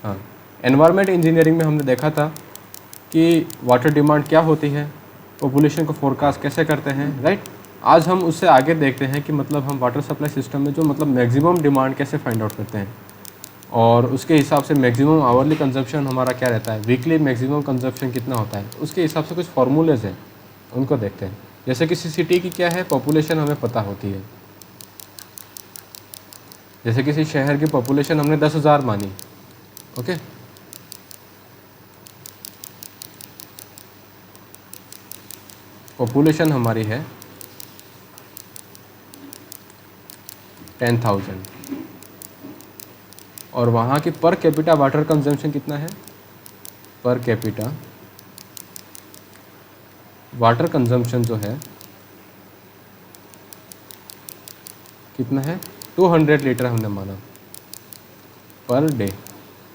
हाँ, environment engineering में हमने देखा था कि वाटर डिमांड क्या होती है, पॉपुलेशन को फोरकास्ट कैसे करते हैं, राइट। आज हम उससे आगे देखते हैं कि मतलब हम वाटर सप्लाई सिस्टम में जो मतलब मैक्सिमम डिमांड कैसे फाइंड आउट करते हैं, और उसके हिसाब से मैक्सिमम आवरली कंजप्शन हमारा क्या रहता है, वीकली मैक्सिमम कंजप्शन कितना होता है, उसके हिसाब से कुछ फार्मूलेज हैं, उनको देखते हैं। जैसे किसी सिटी की क्या है पॉपुलेशन हमें पता होती है, जैसे किसी शहर की पॉपुलेशन हमने 10,000 मानी, ओके। पॉपुलेशन हमारी है 10,000 और वहाँ की पर कैपिटा वाटर कंजम्पशन कितना है, पर कैपिटा वाटर कंजम्पशन जो है कितना है, 200 लीटर हमने माना पर डे,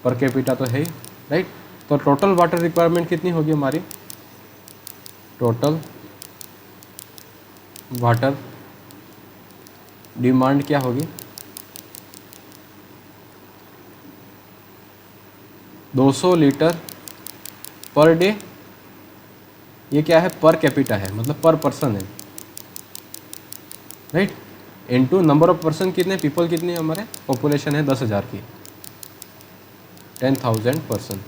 पर कैपिटा तो है ही, राइट। तो टोटल वाटर रिक्वायरमेंट कितनी होगी हमारी, टोटल वाटर डिमांड क्या होगी, 200 लीटर पर डे। ये क्या है, पर कैपिटा है, मतलब पर पर्सन है, right. Into number of person कितने, पीपल कितने हमारे, पॉपुलेशन है 10,000 की, 10,000 पर्सन।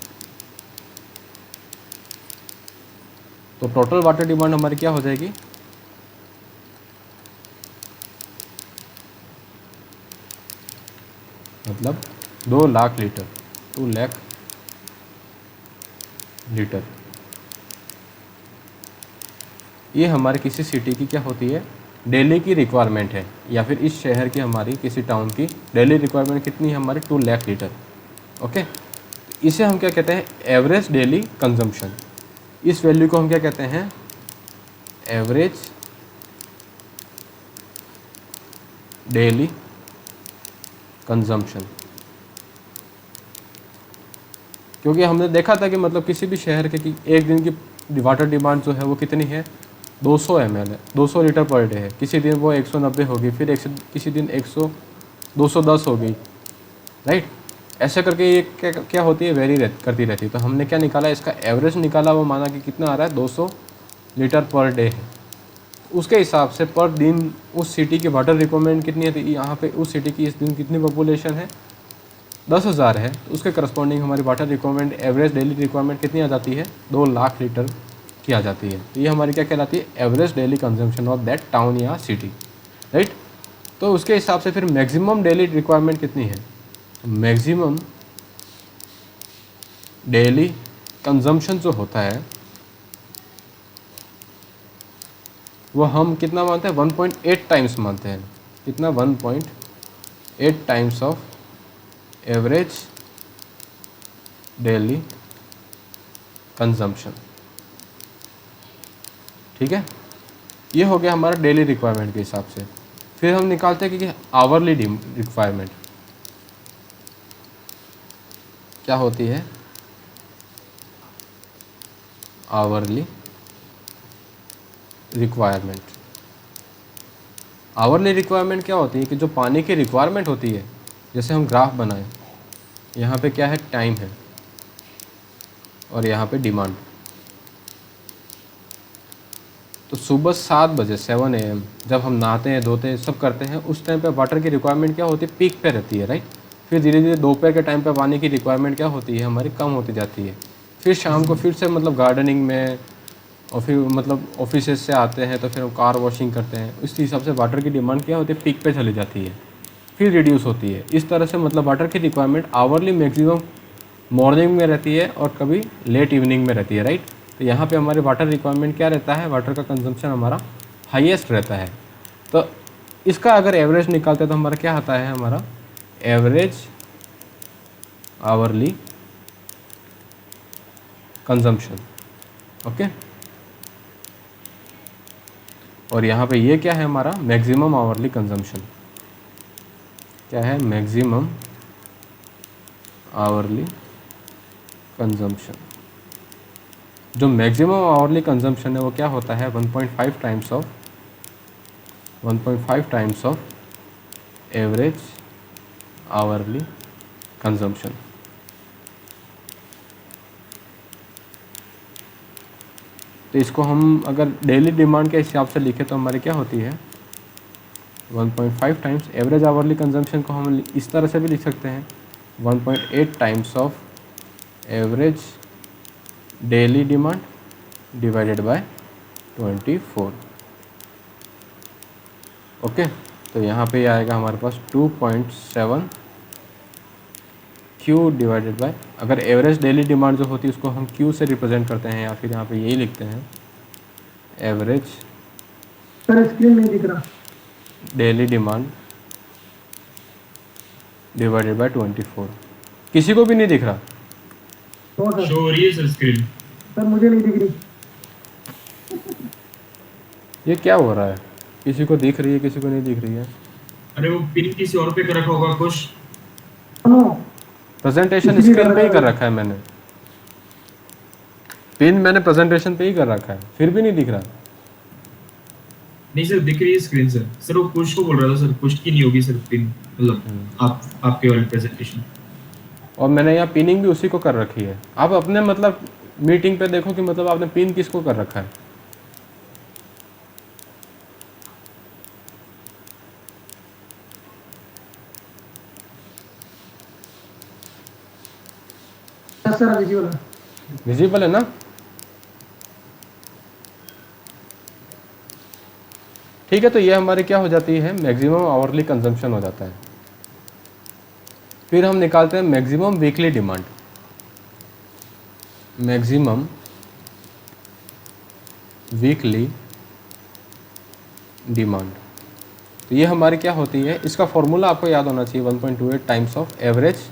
तो टोटल वाटर डिमांड हमारी क्या हो जाएगी, मतलब 2 लाख लीटर, 2 लाख लीटर। ये हमारे किसी सिटी की क्या होती है, डेली की रिक्वायरमेंट है, या फिर इस शहर की हमारी किसी टाउन की डेली रिक्वायरमेंट कितनी है हमारी, 2 लाख लीटर, ओके। इसे हम क्या कहते हैं, एवरेज डेली कंजम्पशन। इस वैल्यू को हम क्या कहते हैं, एवरेज डेली कंजम्पशन। क्योंकि हमने देखा था कि मतलब किसी भी शहर के कि एक दिन की वाटर डिमांड जो है वो कितनी है, 200 ml है, 200 लीटर पर डे है। किसी दिन वो 190 होगी, फिर किसी दिन 210 होगी, राइट। ऐसे करके ये क्या होती है, वेरी करती रहती है। तो हमने क्या निकाला, इसका एवरेज निकाला, वो माना कि कितना आ रहा है, 200 लीटर पर डे है। उसके हिसाब से पर दिन उस सिटी की वाटर रिक्वायरमेंट कितनी है, तो यहाँ पे उस सिटी की इस दिन कितनी पॉपुलेशन है, 10,000 है, तो उसके करस्पॉन्डिंग हमारी water requirement, average daily requirement कितनी आ जाती है, 2 लाख लीटर की आ जाती है। तो ये हमारी क्या कहलाती है, average daily consumption of that town या सिटी, राइट। तो उसके हिसाब से फिर मैक्सिमम डेली रिक्वायरमेंट कितनी है, मैक्सिमम डेली कंजम्पशन जो होता है वो हम कितना मानते हैं, 1.8 टाइम्स मानते हैं। कितना, 1.8 times of average daily consumption, ठीक है। ये हो गया हमारा डेली रिक्वायरमेंट के हिसाब से। फिर हम निकालते हैं कि आवरली रिक्वायरमेंट क्या होती है, आवरली रिक्वायरमेंट। आवरली रिक्वायरमेंट क्या होती है कि जो पानी की रिक्वायरमेंट होती है, जैसे हम ग्राफ बनाएं, यहाँ पे क्या है, टाइम है, और यहाँ पे डिमांड। तो सुबह 7 बजे 7 AM जब हम नहाते हैं, धोते हैं, सब करते हैं, उस टाइम पे वाटर की रिक्वायरमेंट क्या होती है, पीक पे रहती है, राइट। फिर धीरे धीरे दोपहर के टाइम पे पानी की रिक्वायरमेंट क्या होती है हमारी, कम होती जाती है। फिर शाम को फिर से मतलब गार्डनिंग में, और फिर मतलब ऑफिस से आते हैं तो फिर हम कार वॉशिंग करते हैं, उस हिसाब से वाटर की डिमांड क्या होती है, पीक पे चली जाती है, फिर रिड्यूस होती है। इस तरह से मतलब वाटर की रिक्वायरमेंट आवरली मैक्सिमम मॉर्निंग में रहती है और कभी लेट इवनिंग में रहती है, राइट। तो यहाँ पे हमारे वाटर रिक्वायरमेंट क्या रहता है, वाटर का कंजम्पशन हमारा हाईएस्ट रहता है। तो इसका अगर एवरेज निकालते हैं तो हमारा क्या आता है, हमारा एवरेज आवरली कंजम्पशन, ओके। और यहाँ पे ये क्या है हमारा, मैक्सिमम आवरली कंजम्पशन। क्या है, मैक्सिमम आवरली कंजम्पशन। जो मैक्सिमम आवरली कंजम्पशन है वो क्या होता है, 1.5 times of average hourly consumption. तो इसको हम अगर डेली डिमांड के हिसाब से लिखें तो हमारी क्या होती है 1.5 टाइम्स एवरेज आवरली कंजम्पशन को हम इस तरह से भी लिख सकते हैं 1.8 times of average daily demand divided by 24। Okay, तो यहाँ पे आएगा हमारे पास 2.7 क्यू डिवाइडेड बाय, अगर एवरेज डेली डिमांड जो होती है उसको हम क्यू से रिप्रेजेंट करते हैं या फिर यहाँ पे यही लिखते हैं एवरेज सर स्क्रीन नहीं दिख रहा। Daily demand divided by 24। किसी को भी नहीं दिख रहा? तो सर शो हो रही है सर स्क्रीन। सर मुझे नहीं दिख रही। ये क्या हो रहा है? किसी को दिख रही है, किसी को नहीं दिख रही है। अरे वो पिन किसी और पे कर रखा होगा कुछ। नो प्रेजेंटेशन स्क्रीन पे ही कर रखा है मैंने, पिन मैंने प्रेजेंटेशन पे ही कर रखा है, फिर भी नहीं दिख रहा। नहीं सर दिख रही है स्क्रीन सर। सर वो पुश को बोल रहा था सर, पुश की नहीं होगी सर पिन, मतलब आपके वाले प्रेजेंटेशन। और मैंने यहाँ पिनिंग भी उसी को कर रखी है। आप अपने मतलब मीटिंग पे देखो कि मतलब आपने पिन किसको कर रखा है। सर विजुअल है। विजिबल है ना? ठीक है, तो ये हमारी क्या हो जाती है मैक्सिमम आवरली कंजम्पशन हो जाता है। फिर हम निकालते हैं maximum weekly demand. Maximum weekly demand, तो ये हमारी क्या होती है, इसका फॉर्मूला आपको याद होना चाहिए 1.28 times of average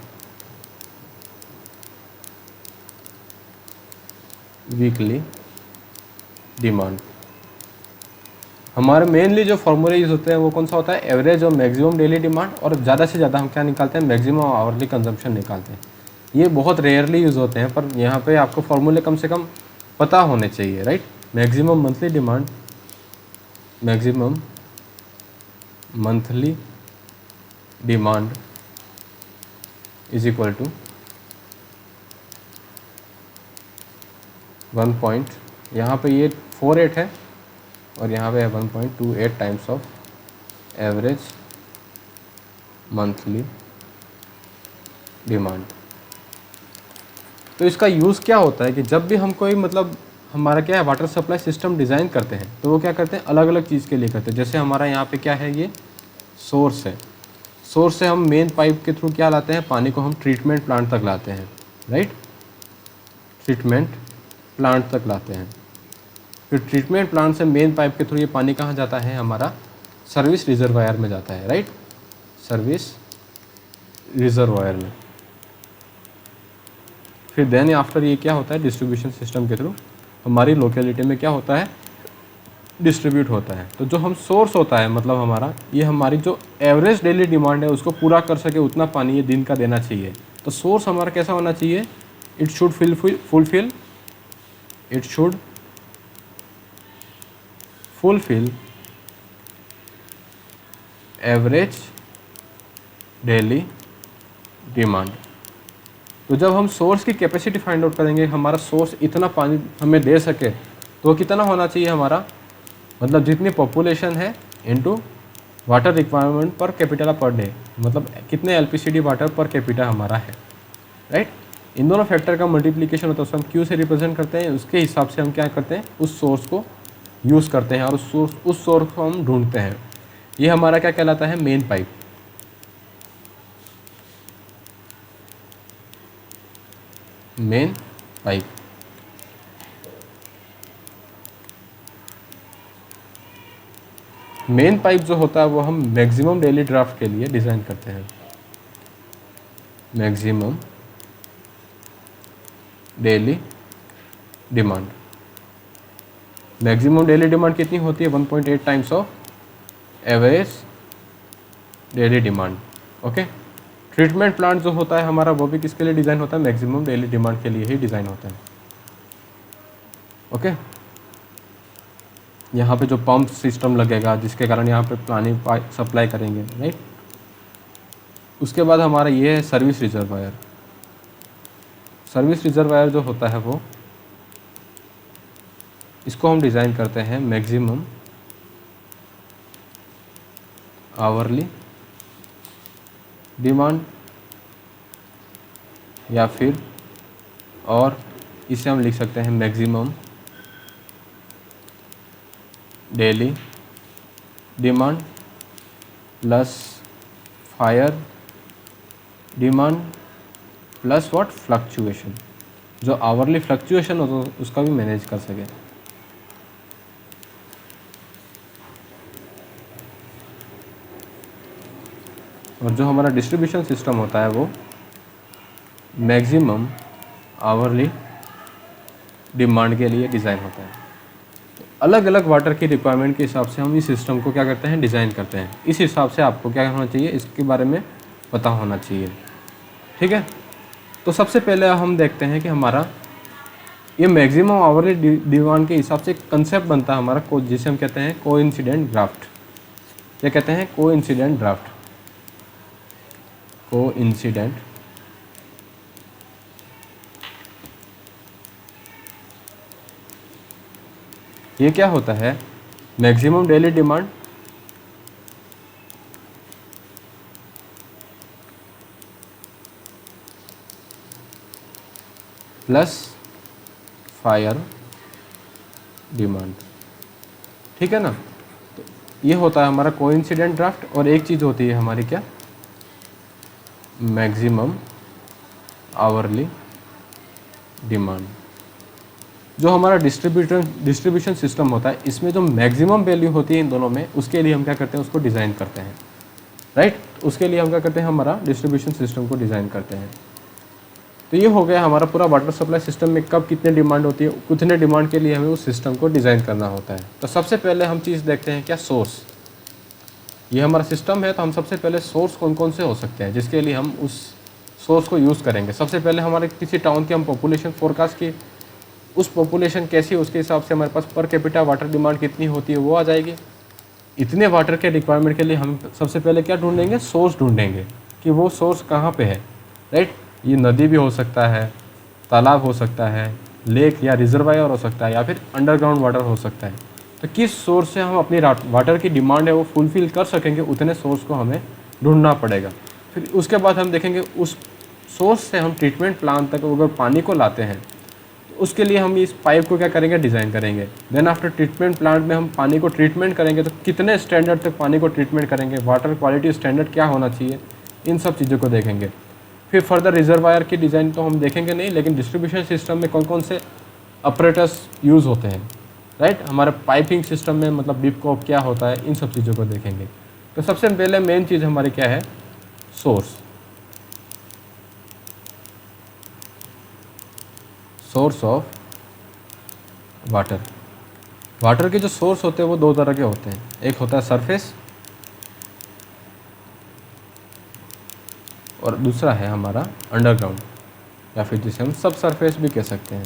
weekly demand. हमारे मेनली जो फॉर्मूले यूज होते हैं वो कौन सा होता है, एवरेज और मैक्सिमम डेली डिमांड, और ज़्यादा से ज़्यादा हम क्या निकालते हैं मैक्सिमम आवरली कंजम्पशन निकालते हैं। ये बहुत रेयरली यूज़ होते हैं, पर यहाँ पे आपको फॉर्मूले कम से कम पता होने चाहिए, right. Maximum monthly demand, maximum monthly demand is equal to 1 यहाँ पे ये 48 है और यहाँ पे है 1.28 times of average monthly demand. तो इसका यूज़ क्या होता है कि जब भी हम कोई मतलब हमारा क्या है वाटर सप्लाई सिस्टम डिज़ाइन करते हैं तो वो क्या करते हैं अलग अलग चीज़ के लिए करते हैं। जैसे हमारा यहाँ पे क्या है, ये सोर्स है, सोर्स से हम मेन पाइप के थ्रू क्या लाते हैं, पानी को हम ट्रीटमेंट प्लांट तक लाते हैं, राइट, ट्रीटमेंट प्लांट तक लाते हैं। फिर ट्रीटमेंट प्लांट से मेन पाइप के थ्रू ये पानी कहाँ जाता है, हमारा सर्विस रिजर्वायर में जाता है, राइट, सर्विस रिजर्वायर में। फिर देन आफ्टर ये क्या होता है, डिस्ट्रीब्यूशन सिस्टम के थ्रू हमारी लोकेलिटी में क्या होता है, डिस्ट्रीब्यूट होता है। तो जो हम सोर्स होता है मतलब हमारा, ये हमारी जो एवरेज डेली डिमांड है उसको पूरा कर सके उतना पानी ये दिन का देना चाहिए। तो सोर्स हमारा कैसा होना चाहिए, it should fulfil average daily demand. तो जब हम सोर्स की कैपेसिटी फाइंड आउट करेंगे, हमारा सोर्स इतना पानी हमें दे सके तो कितना होना चाहिए हमारा, मतलब जितनी पॉपुलेशन है into water requirement per capita per day, मतलब कितने एलपीसीडी वाटर पर कैपिटा हमारा है, राइट। इन दोनों फैक्टर का मल्टीप्लिकेशन होता है, उसको हम क्यू से रिप्रेजेंट करते हैं। उसके हिसाब से हम क्या करते हैं, उस सोर्स को यूज़ करते हैं और उस सोर्स को हम ढूंढते हैं। ये हमारा क्या कहलाता है, main pipe. Main pipe main pipe जो होता है वो हम मैक्सिमम डेली ड्राफ्ट के लिए डिज़ाइन करते हैं। Maximum daily demand, maximum daily demand कितनी होती है, 1.8 times of average daily demand. Okay, treatment plant जो होता है हमारा वो भी किसके लिए डिज़ाइन होता है, मैक्सिमम डेली डिमांड के लिए ही डिज़ाइन होता है। ओके, यहाँ पे जो पंप सिस्टम लगेगा जिसके कारण यहाँ पे पानी सप्लाई करेंगे, राइट। उसके बाद हमारा ये है सर्विस रिजर्वायर। सर्विस रिजर्वायर जो होता है वो इसको हम डिज़ाइन करते हैं मैक्सिमम आवरली डिमांड, या फिर और इसे हम लिख सकते हैं maximum daily demand plus fire demand plus what fluctuation, जो आवरली फ्लक्चुएशन हो तो उसका भी मैनेज कर सके। और जो हमारा डिस्ट्रीब्यूशन सिस्टम होता है वो मैक्सिमम आवरली डिमांड के लिए डिज़ाइन होता है। अलग अलग वाटर की रिक्वायरमेंट के हिसाब से हम इस सिस्टम को क्या करते हैं, डिज़ाइन करते हैं। इस हिसाब से आपको क्या होना चाहिए, इसके बारे में पता होना चाहिए। ठीक है, तो सबसे पहले हम देखते हैं कि हमारा ये मैक्सिमम आवरली डिमांड के हिसाब से कंसेप्ट बनता है हमारा, जिसे हम कहते हैं कोइंसिडेंट ड्राफ्ट। क्या कहते हैं, कोइंसिडेंट ड्राफ्ट। कोइंसिडेंट ये क्या होता है, maximum daily demand plus fire demand. ठीक है ना, तो ये होता है हमारा कोइंसिडेंट ड्राफ्ट। और एक चीज़ होती है हमारी क्या, मैक्सिमम आवरली डिमांड। जो हमारा डिस्ट्रीब्यूशन सिस्टम होता है, इसमें जो मैक्सिमम वैल्यू होती है इन दोनों में, उसके लिए हम क्या करते हैं, उसको डिज़ाइन करते हैं। राइट, उसके लिए हम क्या करते हैं, हमारा डिस्ट्रीब्यूशन सिस्टम को डिज़ाइन करते हैं। तो ये हो गया हमारा पूरा वाटर सप्लाई सिस्टम में कब कितने डिमांड होती है, कितने डिमांड के लिए हमें उस सिस्टम को डिज़ाइन करना होता है। तो सबसे पहले हम चीज़ देखते हैं क्या, सोर्स। ये हमारा सिस्टम है, तो हम सबसे पहले सोर्स कौन कौन से हो सकते हैं जिसके लिए हम उस सोर्स को यूज़ करेंगे। सबसे पहले हमारे किसी टाउन की हम पॉपुलेशन फोरकास्ट की, उस पॉपुलेशन कैसी है उसके हिसाब से हमारे पास पर कैपिटा वाटर डिमांड कितनी होती है वो आ जाएगी। इतने वाटर के रिक्वायरमेंट के लिए हम सबसे पहले क्या ढूंढेंगे, सोर्स ढूंढेंगे कि वो सोर्स कहाँ पे है। राइट, ये नदी भी हो सकता है, तालाब हो सकता है, लेक या रिजर्वायर हो सकता है, या फिर अंडरग्राउंड वाटर हो सकता है। तो किस सोर्स से हम अपनी वाटर की डिमांड है वो फुलफ़िल कर सकेंगे, उतने सोर्स को हमें ढूंढना पड़ेगा। फिर उसके बाद हम देखेंगे उस सोर्स से हम ट्रीटमेंट प्लांट तक अगर पानी को लाते हैं, तो उसके लिए हम इस पाइप को क्या करेंगे, डिज़ाइन करेंगे। देन आफ्टर ट्रीटमेंट प्लांट में हम पानी को ट्रीटमेंट करेंगे, तो कितने स्टैंडर्ड तक पानी को ट्रीटमेंट करेंगे, वाटर क्वालिटी स्टैंडर्ड क्या होना चाहिए, इन सब चीज़ों को देखेंगे। फिर फर्दर रिजर्वायर की डिज़ाइन तो हम देखेंगे नहीं, लेकिन डिस्ट्रीब्यूशन सिस्टम में कौन कौन से ऑपरेटर्स यूज़ होते हैं। राइट, हमारे पाइपिंग सिस्टम में मतलब बिपकॉप क्या होता है, इन सब चीज़ों को देखेंगे। तो सबसे पहले मेन चीज़ हमारी क्या है, source. Source of water. Water के जो सोर्स होते हैं वो दो तरह के होते हैं, एक होता है सरफेस और दूसरा है हमारा अंडरग्राउंड, या फिर जिसे हम सब सरफेस भी कह सकते हैं,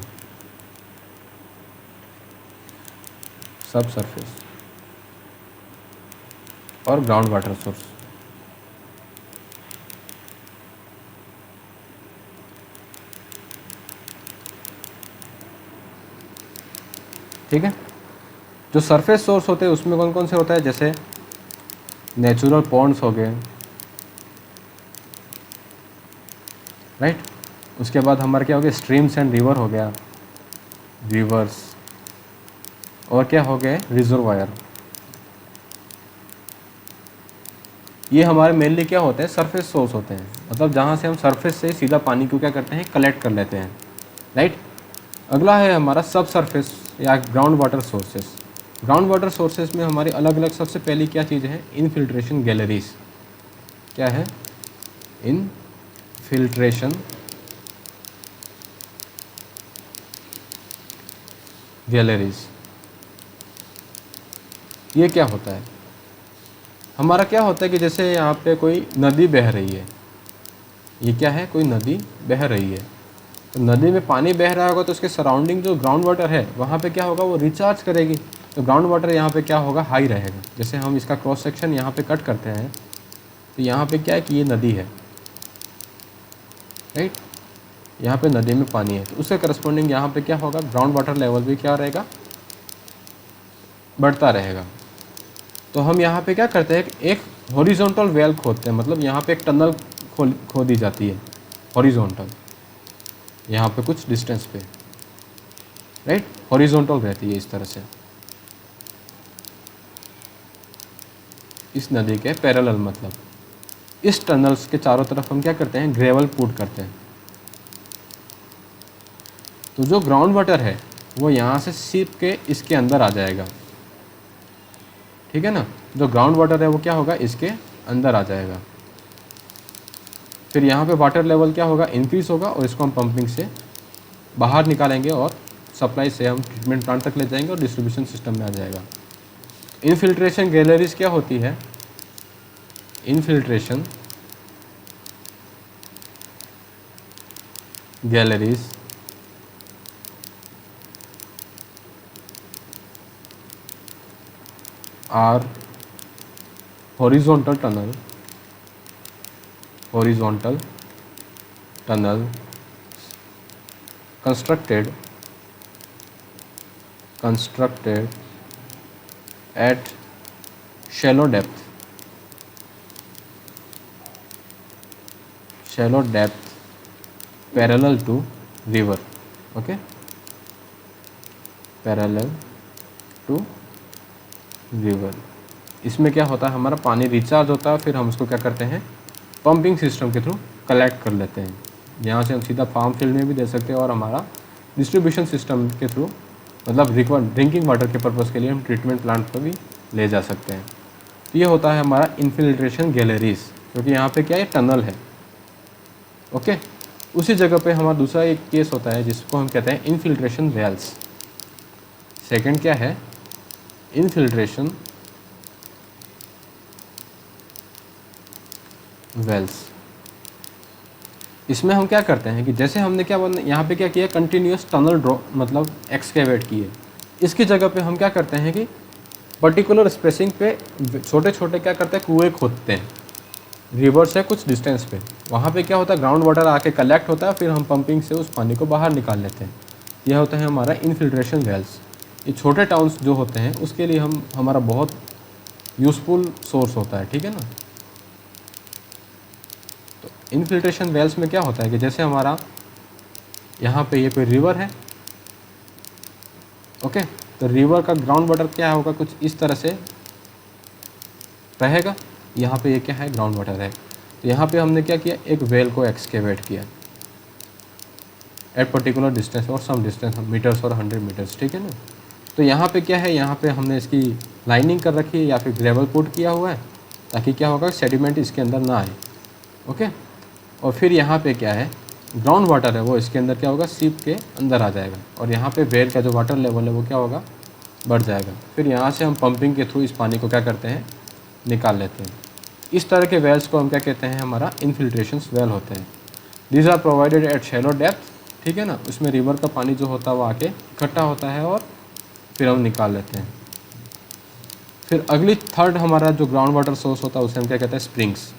सब सरफेस और ग्राउंड वाटर सोर्स। ठीक है, जो सरफेस सोर्स होते हैं उसमें कौन कौन से होता है, जैसे नेचुरल पॉन्ड्स हो गए। राइट, उसके बाद हमारे क्या हो गया, स्ट्रीम्स एंड रिवर हो गया, रिवर्स, और क्या हो गए, रिजर्वायर। ये हमारे मेनली क्या होते हैं, सरफेस सोर्स होते हैं, मतलब जहाँ से हम सरफेस से सीधा पानी को क्या करते हैं, कलेक्ट कर लेते हैं। राइट, अगला है हमारा सब सरफेस या ground water sources. Ground water sources में हमारी अलग अलग सबसे पहली क्या चीज़ है, इनफिल्ट्रेशन गैलरीज। क्या है, इनफिल्ट्रेशन गैलरीज। ये क्या होता है, हमारा क्या होता है कि जैसे यहाँ पे कोई नदी बह रही है, ये क्या है, कोई नदी बह रही है, तो नदी में पानी बह रहा होगा तो उसके सराउंडिंग जो ग्राउंड वाटर है वहाँ पे क्या होगा, वो रिचार्ज करेगी। तो ग्राउंड वाटर यहाँ पे क्या होगा, हाई रहेगा। जैसे हम इसका क्रॉस सेक्शन यहाँ पे कट करते हैं, तो यहाँ पे क्या है कि ये नदी है। राइट, यहाँ पे नदी में पानी है, तो उसके करस्पॉन्डिंग यहाँ पे क्या होगा, ग्राउंड वाटर लेवल भी क्या रहेगा, बढ़ता रहेगा। तो हम यहाँ पे क्या करते हैं, एक हॉरिजॉन्टल वेल खोदते हैं, मतलब यहाँ पे एक टनल खोदी जाती है हॉरिजॉन्टल, यहाँ पे कुछ डिस्टेंस पे, राइट, हॉरिजॉन्टल रहती है इस तरह से, इस नदी के पैरेलल। मतलब इस टनल्स के चारों तरफ हम क्या करते हैं, ग्रेवल पुट करते हैं। तो जो ग्राउंड वाटर है वो यहाँ से सीप के इसके अंदर आ जाएगा, ठीक है ना। जो ग्राउंड वाटर है वो क्या होगा, इसके अंदर आ जाएगा। फिर यहाँ पे वाटर लेवल क्या होगा, इंक्रीज होगा, और इसको हम पंपिंग से बाहर निकालेंगे और सप्लाई से हम ट्रीटमेंट प्लांट तक ले जाएंगे और डिस्ट्रीब्यूशन सिस्टम में आ जाएगा। इनफिल्ट्रेशन गैलरीज क्या होती है, infiltration galleries are horizontal tunnel constructed at shallow depth parallel to river, okay, parallel to river। इसमें क्या होता है, हमारा पानी रिचार्ज होता है, फिर हम उसको क्या करते हैं, पंपिंग सिस्टम के थ्रू कलेक्ट कर लेते हैं। यहाँ से हम सीधा फार्म फील्ड में भी दे सकते हैं, और हमारा डिस्ट्रीब्यूशन सिस्टम के थ्रू, मतलब ड्रिंकिंग वाटर के पर्पज़ के लिए हम ट्रीटमेंट प्लांट पर भी ले जा सकते हैं। तो ये होता है हमारा इनफिल्ट्रेशन गैलरीज, क्योंकि यहाँ पे क्या है, टनल है, ओके। उसी जगह पे हमारा दूसरा एक केस होता है जिसको हम कहते हैं इनफिल्ट्रेशन वेल्स। सेकंड क्या है, इनफिल्ट्रेशन वेल्स। इसमें हम क्या करते हैं कि जैसे हमने क्या यहाँ पे क्या किया, कंटिन्यूस टनल ड्रॉ मतलब एक्सकेवेट किए। इसकी जगह पे हम क्या करते हैं कि पर्टिकुलर स्पेसिंग पे छोटे छोटे क्या करते हैं, कुएँ खोदते हैं रिवर से कुछ डिस्टेंस पे। वहाँ पे क्या होता है, ग्राउंड वाटर आके कलेक्ट होता है, फिर हम पंपिंग से उस पानी को बाहर निकाल लेते हैं। यह होता है हमारा इनफिल्ट्रेशन वेल्स। ये छोटे टाउन्स जो होते हैं उसके लिए हमारा बहुत यूज़फुल सोर्स होता है, ठीक है ना। तो इनफिल्ट्रेशन वेल्स में क्या होता है कि जैसे हमारा यहाँ पे ये कोई रिवर है, ओके, तो रिवर का ग्राउंड वाटर क्या होगा, कुछ इस तरह से रहेगा। यहाँ पे ये क्या है, ग्राउंड वाटर है। तो यहाँ पे हमने क्या किया, एक वेल को एक्सकेवेट किया एट पर्टिकुलर डिस्टेंस और सम डिस्टेंस, मीटर्स और 100 मीटर्स, ठीक है ना। तो यहाँ पे क्या है, यहाँ पे हमने इसकी लाइनिंग कर रखी है या फिर ग्रेवल पुट किया हुआ है, ताकि क्या होगा, सेडिमेंट इसके अंदर ना आए, ओके। और फिर यहाँ पे क्या है, ग्राउंड वाटर है वो इसके अंदर क्या होगा, सीप के अंदर आ जाएगा, और यहाँ पे वेल का जो वाटर लेवल है वो क्या होगा, बढ़ जाएगा। फिर यहाँ से हम पंपिंग के थ्रू इस पानी को क्या करते हैं, निकाल लेते हैं। इस तरह के वेल्स को हम क्या कहते हैं, हमारा इनफिल्ट्रेशन वेल होते हैं। These are provided at shallow depth, ठीक है ना। उसमें रिवर का पानी जो होता है वो आके इकट्ठा होता है और फिर हम निकाल लेते हैं। फिर अगली थर्ड हमारा जो ग्राउंड वाटर सोर्स होता है उसे हम क्या कहते हैं, स्प्रिंग्स।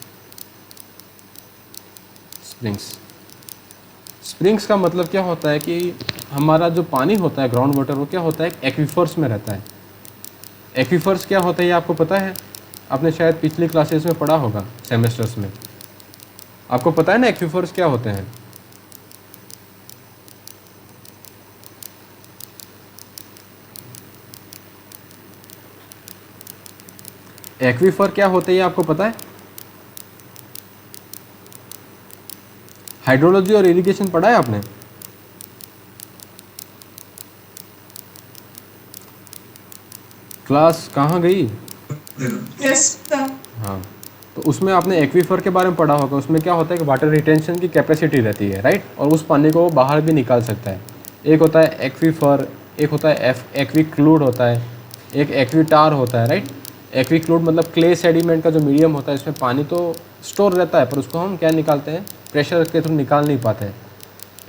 स्प्रिंग्स का मतलब क्या होता है कि हमारा जो पानी होता है ग्राउंड वाटर वो क्या होता है, एक्वीफर्स में रहता है। एक्वीफर्स क्या होता है ये आपको पता है, आपने शायद पिछली क्लासेस में पढ़ा होगा सेमेस्टर्स में। आपको पता है ना एक्वीफर्स क्या होते हैं। एक्वीफर क्या होते हैं ये आपको पता है। हाइड्रोलॉजी और इरिगेशन पढ़ा है आपने। क्लास कहाँ गई। हाँ, तो उसमें आपने एक्वीफर के बारे में पढ़ा होगा। उसमें क्या होता है कि वाटर रिटेंशन की कैपेसिटी रहती है, राइट, और उस पानी को बाहर भी निकाल सकता है। एक होता है एक्वीफर, एक होता है एक्वीक्लूड होता है, एक एक्वीटार होता है, राइट। एक्वीक्लूड मतलब क्ले सेडिमेंट का जो मीडियम होता है, इसमें पानी तो स्टोर रहता है पर उसको हम क्या निकालते हैं, प्रेशर के थ्रू निकाल नहीं पाते हैं।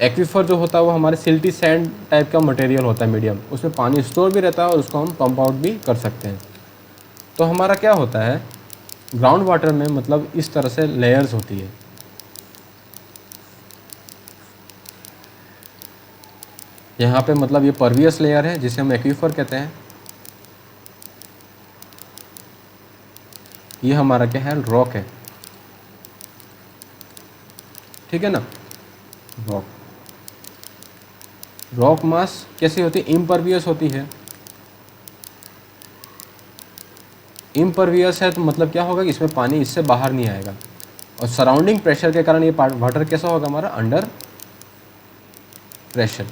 एक्वीफर जो होता है वो हमारे सिल्टी सैंड टाइप का मटेरियल होता है मीडियम, उसमें पानी स्टोर भी रहता है और उसको हम पंप आउट भी कर सकते हैं। तो हमारा क्या होता है ग्राउंड वाटर में, मतलब इस तरह से लेयर्स होती है। यहाँ पे मतलब ये परवियस लेयर है जिसे हम एक्वीफर कहते हैं, ये हमारा क्या है, रॉक है, ठीक है ना। रॉक मास कैसी होती है, इम्परवियस होती है। इम्परवियस है तो मतलब क्या होगा कि इसमें पानी इससे बाहर नहीं आएगा, और सराउंडिंग प्रेशर के कारण ये वाटर कैसा होगा हमारा, अंडर प्रेशर।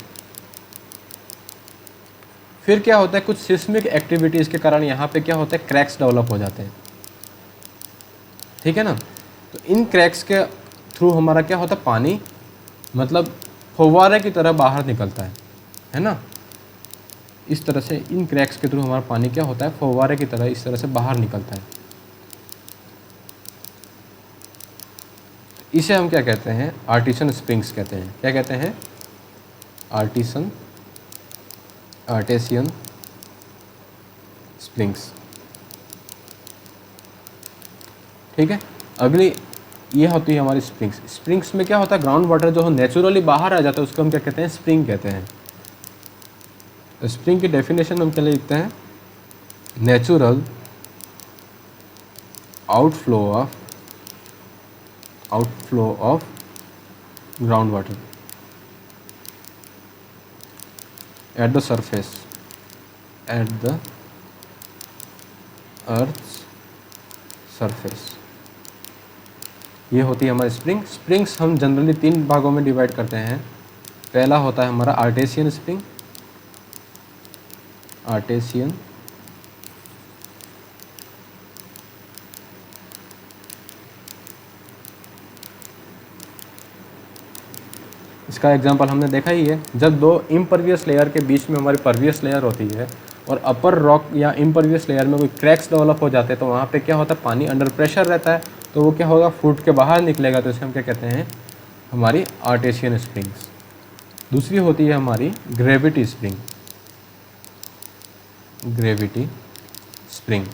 फिर क्या होता है, कुछ सिस्मिक एक्टिविटीज के कारण यहाँ पे क्या होता है, क्रैक्स डेवलप हो जाते हैं, ठीक है ना। तो इन क्रैक्स के थ्रू हमारा क्या होता है, पानी मतलब फव्वारे की तरह बाहर निकलता है ना। इस तरह से इन क्रैक्स के थ्रू हमारा पानी क्या होता है, फव्वारे की तरह इस तरह से बाहर निकलता है। इसे हम क्या कहते हैं, आर्टिसन स्प्रिंग्स कहते हैं। क्या कहते हैं, आर्टेसियन स्प्रिंग्स, ठीक है। अगली ये होती है हमारी स्प्रिंग्स। स्प्रिंग्स में क्या होता है, ग्राउंड वाटर जो नेचुरली बाहर आ जाता है उसको हम क्या कहते हैं, स्प्रिंग कहते हैं। तो स्प्रिंग की डेफिनेशन हम चले लिखते हैं, natural outflow of ground water at the surface, at the earth's surface। ये होती है हमारी स्प्रिंग। स्प्रिंग्स हम जनरली 3 भागों में डिवाइड करते हैं। पहला होता है हमारा आर्टेसियन स्प्रिंग, आर्टेसियन, इसका एग्जांपल हमने देखा ही है, जब दो इम्परवियस लेयर के बीच में हमारी परवियस लेयर होती है और अपर रॉक या इम्परवियस लेयर में कोई क्रैक्स डेवलप हो जाते हैं, तो वहाँ पे क्या होता है, पानी अंडर प्रेशर रहता है, तो वो क्या होगा, फूट के बाहर निकलेगा। तो इसे हम क्या कहते हैं, हमारी आर्टेसियन स्प्रिंग्स। दूसरी होती है हमारी ग्रेविटी स्प्रिंग, ग्रेविटी स्प्रिंग।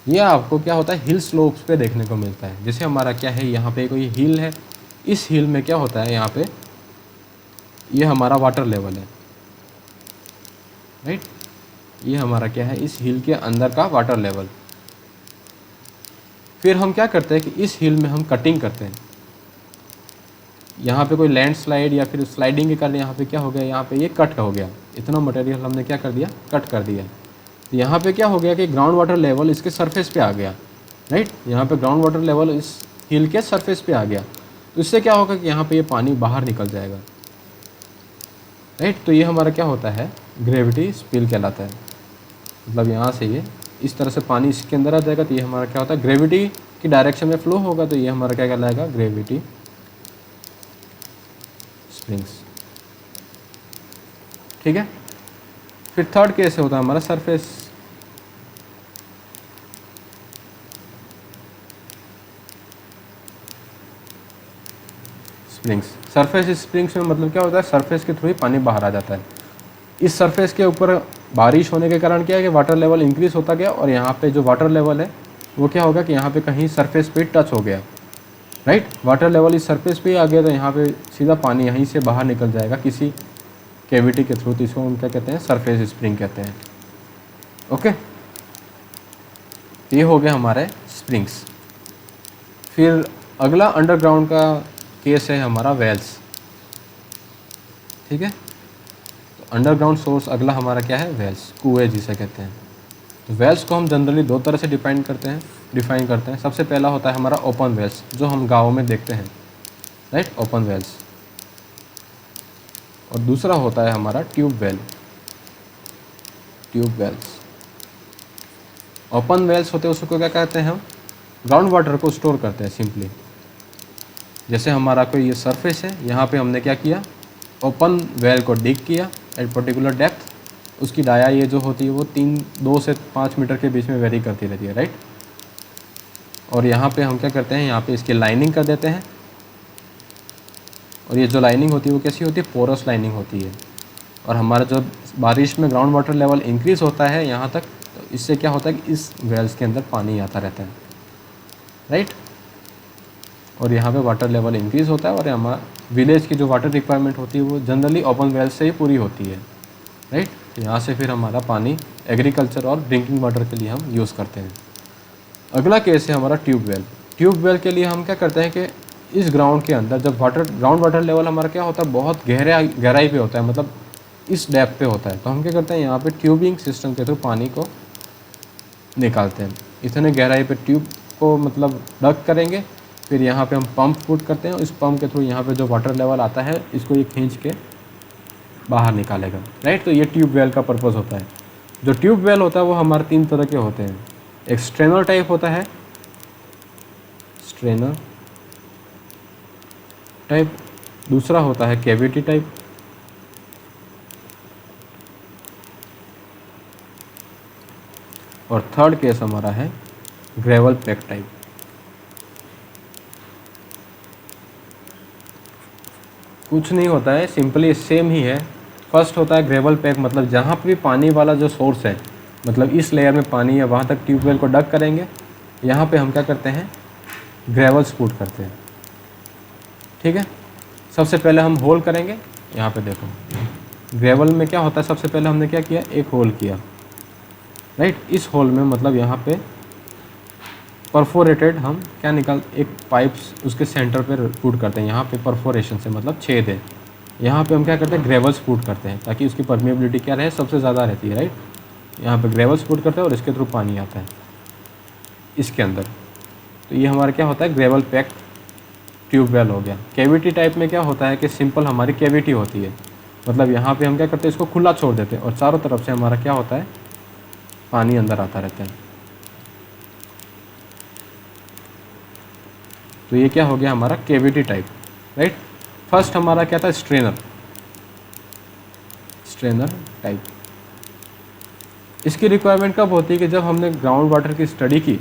ये आपको क्या होता है, हिल स्लोप्स पे देखने को मिलता है। जैसे हमारा क्या है, यहाँ पे कोई हिल है, इस हिल में क्या होता है, यहाँ पे ये हमारा वाटर लेवल है, राइट। ये हमारा क्या है, इस हिल के अंदर का वाटर लेवल। फिर हम क्या करते हैं कि इस हिल में हम कटिंग करते हैं। यहाँ पे कोई लैंडस्लाइड या फिर स्लाइडिंग के कारण यहाँ पे क्या हो गया, यहाँ पे ये कट हो गया, इतना मटेरियल हमने क्या कर दिया, कट कर दिया। तो यहाँ पे क्या हो गया कि ग्राउंड वाटर लेवल इसके सरफेस पे आ गया, राइट। यहाँ पे ग्राउंड वाटर लेवल इस हिल के सरफेस पे आ गया, तो इससे क्या होगा कि यहाँ पे ये पानी बाहर निकल जाएगा, राइट। तो ये हमारा क्या होता है, ग्रेविटी स्पिल कहलाता है। मतलब यहाँ से ये इस तरह से पानी इसके अंदर आ जाएगा, तो ये हमारा क्या होता है, ग्रेविटी की डायरेक्शन में फ्लो होगा, तो ये हमारा क्या कहलाएगा, ग्रेविटी स्प्रिंग्स, ठीक है। फिर थर्ड केस होता है हमारा सरफेस स्प्रिंग्स। सरफेस स्प्रिंग्स में मतलब क्या होता है, सरफेस के थ्रू ही पानी बाहर आ जाता है। इस सरफेस के ऊपर बारिश होने के कारण क्या है कि वाटर लेवल इंक्रीज होता गया, और यहाँ पे जो वाटर लेवल है वो क्या होगा कि यहाँ पे कहीं सरफेस पे टच हो गया, राइट। वाटर लेवल इस सरफेस पे ही आ गया, तो यहाँ पे सीधा पानी यहीं से बाहर निकल जाएगा किसी कैविटी के थ्रू। तो इसको हम क्या कहते हैं, सरफेस स्प्रिंग कहते हैं। ओके, ये हो गया हमारे स्प्रिंग्स। फिर अगला अंडरग्राउंड का केस है हमारा वेल्स, ठीक है। तो अंडरग्राउंड सोर्स अगला हमारा क्या है, वेल्स, कुएं जिसे कहते हैं। तो वेल्स को हम जनरली 2 तरह से डिफाइन करते हैं। सबसे पहला होता है हमारा ओपन वेल्स, जो हम गाँव में देखते हैं, राइट, ओपन वेल्स। और दूसरा होता है हमारा ट्यूब वेल्स। ओपन वेल्स होते हैं, उसको क्या कहते हैं, हम ग्राउंड वाटर को स्टोर करते हैं सिंपली। जैसे हमारा कोई ये सरफेस है, यहाँ पे हमने क्या किया, ओपन वेल को डिग किया एट पर्टिकुलर डेप्थ। उसकी डाया ये जो होती है वो 2 से 5 मीटर के बीच में वेरी करती रहती है, राइट। और यहाँ पे हम क्या करते हैं, यहाँ पे इसकी लाइनिंग कर देते हैं। और ये जो लाइनिंग होती है वो कैसी होती है, पोरस लाइनिंग होती है। और हमारा जब बारिश में ग्राउंड वाटर लेवल इंक्रीज़ होता है यहाँ तक, तो इससे क्या होता है कि इस वेल्स के अंदर पानी आता रहता है, राइट। और यहाँ पे वाटर लेवल इंक्रीज़ होता है, और हमारा विलेज की जो वाटर रिक्वायरमेंट होती है वो जनरली ओपन वेल्स से ही पूरी होती है, राइट। यहाँ से फिर हमारा पानी एग्रीकल्चर और ड्रिंकिंग वाटर के लिए हम यूज़ करते हैं। अगला केस है हमारा ट्यूबवेल। ट्यूबवेल के लिए हम क्या करते हैं कि इस ग्राउंड के अंदर जब ग्राउंड वाटर लेवल हमारा क्या होता है, बहुत गहराई पे होता है, मतलब इस डेप्थ पे होता है, तो हम क्या करते हैं यहाँ पे ट्यूबिंग सिस्टम के थ्रू पानी को निकालते हैं। इतने गहराई पे ट्यूब को मतलब डग करेंगे, फिर यहाँ पे हम पंप पुट करते हैं, इस पंप के थ्रू यहाँ पे जो वाटर लेवल आता है इसको ये खींच के बाहर निकालेगा, राइट। तो ये ट्यूबवेल का पर्पज़ होता है। जो ट्यूबवेल होता है वो हमारे 3 तरह के होते हैं। एक स्ट्रेनर टाइप होता है, स्ट्रेनर टाइप, दूसरा होता है कैविटी टाइप, और थर्ड केस हमारा है ग्रेवल पैक टाइप। कुछ नहीं होता है, सिंपली सेम ही है। फर्स्ट होता है ग्रेवल पैक, मतलब जहाँ पे भी पानी वाला जो सोर्स है, मतलब इस लेयर में पानी है वहाँ तक ट्यूबवेल को डग करेंगे। यहाँ पे हम क्या करते हैं, ग्रेवल्स पुट करते हैं, ठीक है। सबसे पहले हम होल करेंगे, यहाँ पे देखो ग्रेवल में क्या होता है, सबसे पहले हमने क्या किया, एक होल किया, राइट। इस होल में मतलब यहाँ पे परफोरेटेड हम क्या निकाल, एक पाइप्स उसके सेंटर पे पुट करते हैं, यहाँ पे परफोरेशन से मतलब छेद है, यहाँ पे हम क्या करते हैं ग्रेवल्स पुट करते हैं ताकि उसकी परमेबिलिटी क्या रहे, सबसे ज़्यादा रहती है, राइट। यहाँ पे ग्रेवल्स पुट करते हैं और इसके थ्रू पानी आता है इसके अंदर। तो ये हमारा क्या होता है, ग्रेवल पैक ट्यूबवेल हो गया। कैविटी टाइप में क्या होता है कि सिंपल हमारी कैविटी होती है, मतलब यहाँ पे हम क्या करते हैं, इसको खुला छोड़ देते हैं और चारों तरफ से हमारा क्या होता है, पानी अंदर आता रहता है। तो ये क्या हो गया हमारा कैविटी टाइप, राइट। फर्स्ट हमारा क्या था, स्ट्रेनर टाइप। इसकी रिक्वायरमेंट कब होती है कि जब हमने ग्राउंड वाटर की स्टडी की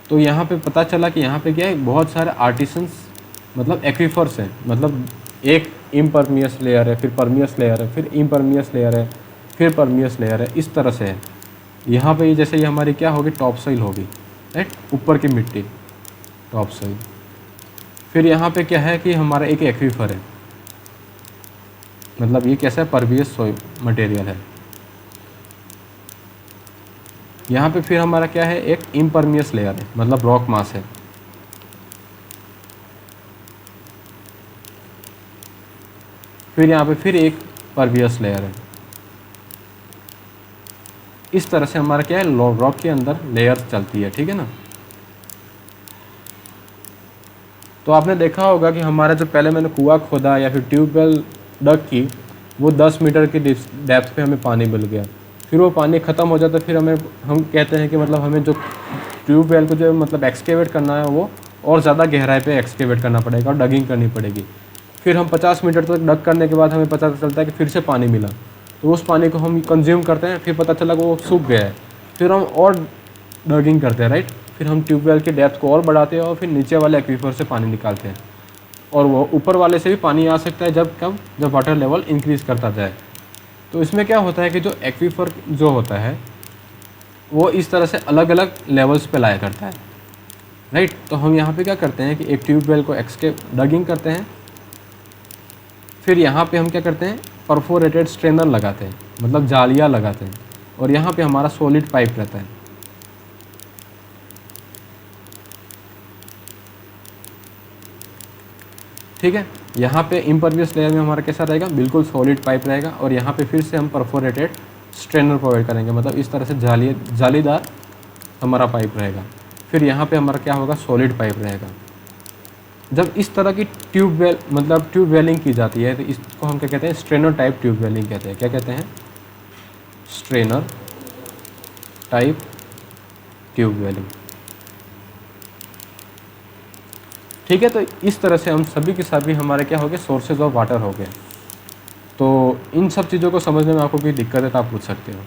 तो यहाँ पे पता चला कि यहाँ पे क्या है, बहुत सारे आर्टिसंस मतलब एक्वीफर्स हैं, मतलब एक इम्परमियस लेयर है, फिर परमियस लेयर है, फिर इम्परमियस लेयर है, फिर परमियस लेयर है, इस तरह से है। यहाँ पे जैसे ये हमारी क्या होगी, टॉप सोइल होगी, राइट, ऊपर की मिट्टी टॉप सोइल। फिर यहाँ पे क्या है कि हमारा एक एक्वीफर है, मतलब ये कैसा है, परवियस सोइल मटेरियल है। यहाँ पे फिर हमारा क्या है, एक इम्परमियस लेयर है, मतलब रॉक मास है। फिर यहाँ पे फिर एक परवियस लेयर है। इस तरह से हमारा क्या है, रॉक के अंदर लेयर चलती है, ठीक है ना। तो आपने देखा होगा कि हमारा जो पहले मैंने कुआं खोदा या फिर ट्यूबवेल डग की, वो 10 मीटर की डेप्थ पे हमें पानी मिल गया। फिर वो पानी ख़त्म हो जाता है, फिर हम कहते हैं कि मतलब हमें जो ट्यूबवेल को जो मतलब एक्सकेवेट करना है वो और ज़्यादा गहराई पे एक्सकेवेट करना पड़ेगा और डगिंग करनी पड़ेगी। फिर हम 50 मीटर तक डग करने के बाद हमें पता चलता है कि फिर से पानी मिला, तो उस पानी को हम कंज्यूम करते हैं, फिर पता चला कि वो सूख गया है, फिर हम और डगिंग करते हैं, राइट। फिर हम ट्यूबवेल की डेप्थ को और बढ़ाते हैं और फिर नीचे वाले एक्वीफर से पानी निकालते हैं, और वो ऊपर वाले से भी पानी आ सकता है जब वाटर लेवल इंक्रीज़ करता जाए। तो इसमें क्या होता है कि जो एक्वीफर जो होता है वो इस तरह से अलग अलग लेवल्स पे लाया करता है, राइट। तो हम यहाँ पे क्या करते हैं कि एक ट्यूबवेल को डगिंग करते हैं, फिर यहाँ पे हम क्या करते हैं, परफोरेटेड स्ट्रेनर लगाते हैं, मतलब जालियाँ लगाते हैं, और यहाँ पे हमारा सॉलिड पाइप रहता है। ठीक है, यहाँ पे इम्परवियस लेयर में हमारा कैसा रहेगा, बिल्कुल सॉलिड पाइप रहेगा, और यहाँ पे फिर से हम परफोरेटेड स्ट्रेनर प्रोवाइड करेंगे, मतलब इस तरह से जालीदार हमारा पाइप रहेगा। फिर यहाँ पे हमारा क्या होगा, सॉलिड पाइप रहेगा। जब इस तरह की ट्यूबवेल मतलब ट्यूबवेलिंग की जाती है तो इसको हम क्या कहते हैं, स्ट्रेनर टाइप ट्यूबवेलिंग कहते हैं। क्या कहते हैं, स्ट्रेनर टाइप ट्यूबवेलिंग। ठीक है, तो इस तरह से हम सभी के सभी हमारे क्या हो गए, सोर्सेज ऑफ वाटर हो गए। तो इन सब चीज़ों को समझने में आपको कोई दिक्कत है तो आप पूछ सकते हो।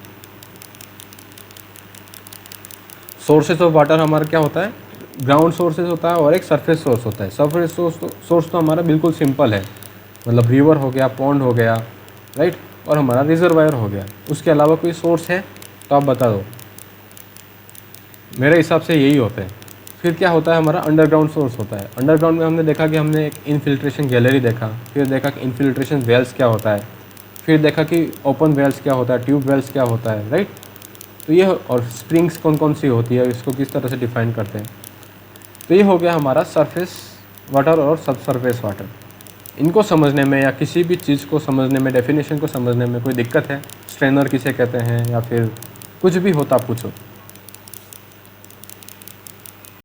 सोर्सेज ऑफ वाटर हमारा क्या होता है, ग्राउंड सोर्सेज होता है और एक सरफेस सोर्स होता है। सरफेस सोर्स तो हमारा बिल्कुल सिंपल है, मतलब रिवर हो गया, पॉन्ड हो गया, राइट, और हमारा रिजर्वायर हो गया। उसके अलावा कोई सोर्स है तो आप बता दो, मेरे हिसाब से यही होता है। फिर क्या होता है, हमारा अंडरग्राउंड सोर्स होता है। अंडरग्राउंड में हमने देखा कि हमने एक इनफिल्ट्रेशन गैलरी देखा, फिर देखा कि इनफिल्ट्रेशन वेल्स क्या होता है, फिर देखा कि ओपन वेल्स क्या होता है, ट्यूब वेल्स क्या होता है, राइट। तो ये और स्प्रिंग्स कौन कौन सी होती है, इसको किस तरह से डिफाइन करते हैं। तो ये हो गया हमारा सरफेस वाटर और सब सरफेस वाटर। इनको समझने में या किसी भी चीज़ को समझने में, डेफिनेशन को समझने में कोई दिक्कत है, स्ट्रेनर किसे कहते हैं या फिर कुछ भी होता पूछो।